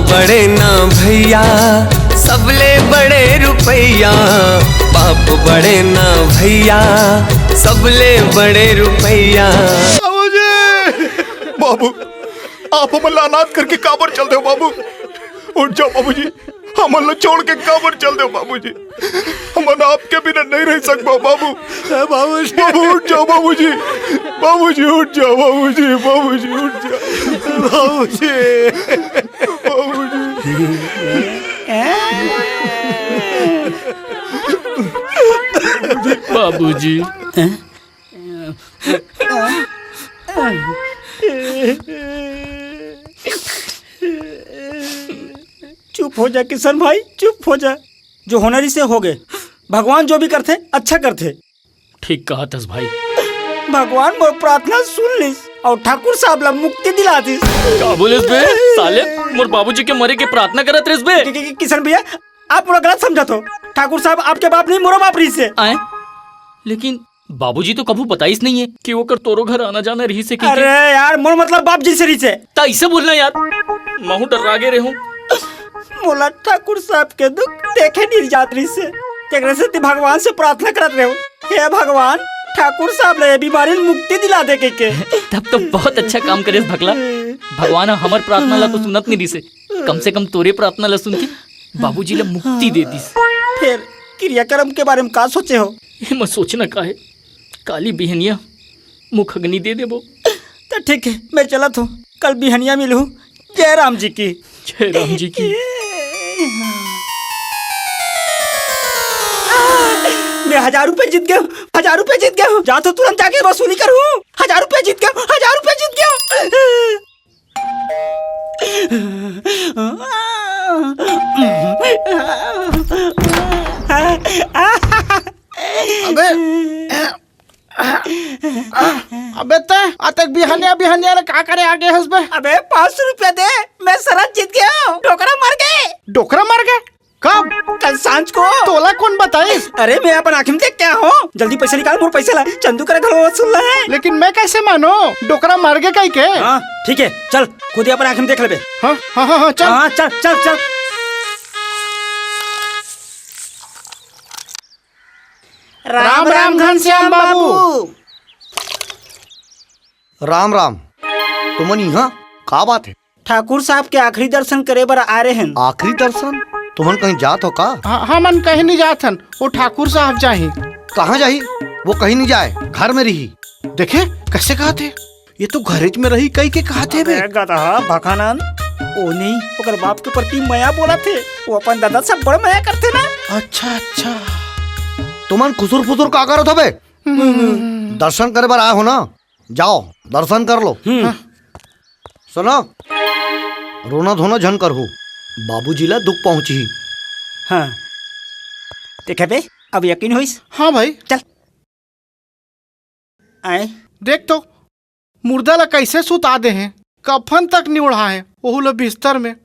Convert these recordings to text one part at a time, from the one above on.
बड़े ना भैया सबले बड़े रुपैया, बाप बड़े ना भैया सबले बड़े रुपैया। बाबू आप हमला अनाथ करके काबर चल दो बाबू, उठ जाओ बाबूजी, हमला छोड़ के काबर चल दो बाबूजी, हम आपके बिना नहीं रह सकते बाबू। बाबू उठ जाओ बाबूजी, बाबूजी उठ जाओ बाबूजी, बाबूजी उठ जाओ बाबूजी, बाबूजी। चुप हो जा किशन भाई, चुप हो जा। जो होनरी से हो गए, भगवान जो भी करते अच्छा करते। ठीक कहा तस भाई। भगवान मोर प्रार्थना सुन लिस और ठाकुर साहब ला मुक्ति दिला दिस। क्या बोले बे साले, मोर बाबूजी के मरे के प्रार्थना करत रेस बे। किशन भैया आप मोरा गलत समझत हो, ठाकुर साहब आपके बाप नहीं, मोरा बाप रही से आए। लेकिन बाबूजी तो कभी बताइस नहीं है कि वो कर तोरो घर आना जाना रही से। अरे यार मोर मतलब बाप जी से रही से। ता इसे बोलना यार, महू डर रागे रहूं। मोला ठाकुर साहब के दुख देखे नहीं जात रही से, तेरे से ती भगवान से प्रार्थना करत रहे हो, हे भगवान ठाकुर साहब ले बीमारी मुक्ति दिला दे के। तब तो बहुत अच्छा काम करे भगला। भगवान हमर प्रार्थना ला तो सुनत नहीं दिसे, कम से कम तोरे प्रार्थना ला सुन के बाबूजी ला मुक्ति दे दिस। फिर क्रियाक्रम के बारे में का सोचे हो? ये मत सोचना का है, काली बिहनिया मुख अग्नि दे देबो। तो ठीक है मैं चलत हूँ, कल बिहनिया मिलूँ। जय राम जी की। जय राम जी की। मैं 1000 रुपए जीत गया, 1000 रुपए जीत गया। जा तो तुरंत जाके वसूली करूँ। 1000 रुपए जीत गया, 1000 रुपए जीत गया। अबे तक बिहनिया ने का करे आगे हंसबे। अबे 500 रुपया दे, मैं शरत जीत गया। डोकरा मर गए। डोकरा मर गए कब? कल सांझ को। तोला कौन बताइस? अरे मैं अपन आँख में देख क्या हो। जल्दी पैसा निकाल, मोर पैसा ला, चंदू करे घर वसूल है। लेकिन मैं कैसे मानो डोकरा मर गए कहीं के? हाँ ठीक है चल, खुद ही अपन आँख में देख ले। हाँ हाँ हाँ चल। हाँ चल चल चल। राम राम घनश्याम बाबू। राम राम। तुमन यहाँ का बात है? ठाकुर साहब के आखिरी दर्शन करे बर आ रहे हैं। आखिरी दर्शन? तुमन कहीं जात हो का? हमन कहीं नहीं जात हन, वो ठाकुर साहब जाही। कहाँ जाही? वो कहीं नहीं जाए, घर में रही। देखे कैसे कहा थे, ये तो घरेज में रही कहीं के कहा थे बे। भखानंद ओ नहीं, ओकर बाप के प्रति माया बोला थे। वो अपन दादा से बड़ माया करते ना। अच्छा अच्छा, तुमन खुसुर फुसुर का करो बे? दर्शन करे बार आए हो ना, जाओ दर्शन कर लो। सुनो, रोना धोना झन कर हो, बाबूजी ला दुख पहुंची। हाँ देखे बे, अब यकीन होइस? हाँ भाई चल आए। देख तो मुर्दा ला कैसे सुता दे हैं, कफन तक नहीं उड़ा है, वो लो बिस्तर में।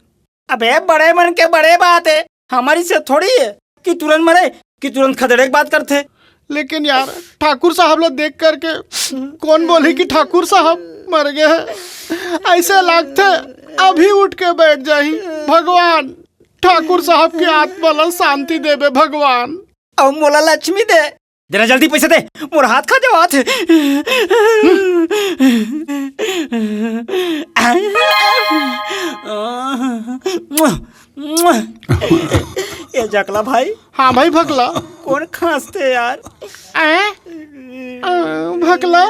अबे बड़े मन के बड़े बात है, हमारी से थोड़ी है कि तुरंत मरे कि तुरंत खदेड़े की बात करते। लेकिन यार ठाकुर साहब ला देख करके कौन बोले कि ठाकुर साहब मर गए हैं? ऐसे लगते अभी उठ के बैठ जाही। भगवान ठाकुर साहब की आत्मा ला शांति देवे भगवान। अब मोला लक्ष्मी दे, जरा जल्दी पैसे दे, मोर हाथ खा जाओ हाथ। ये जकला भाई। हाँ भाई भगला। कौन खांसते यार? भगला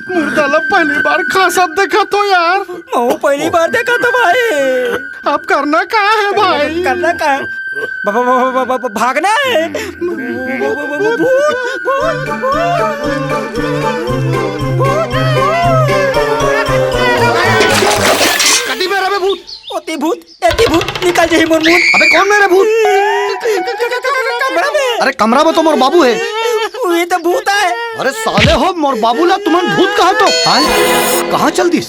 मुर्दा ला पहली बार खांसत देखा तो यार। मैं पहली बार देखा तो भाई। अब करना क्या है भाई? करना क्या है? भागना है। कटी मेरा बे भूत। ओती भूत, एती भूत, निकल जाही मोर मुंह। अबे कौन मेरे भूत? कमरा में। अरे कमरा में तो मोर बाबू है। ये तो भूत है। अरे साले हो, मोर बाबू ला तुमन भूत कहा तो? कहाँ चल दिस?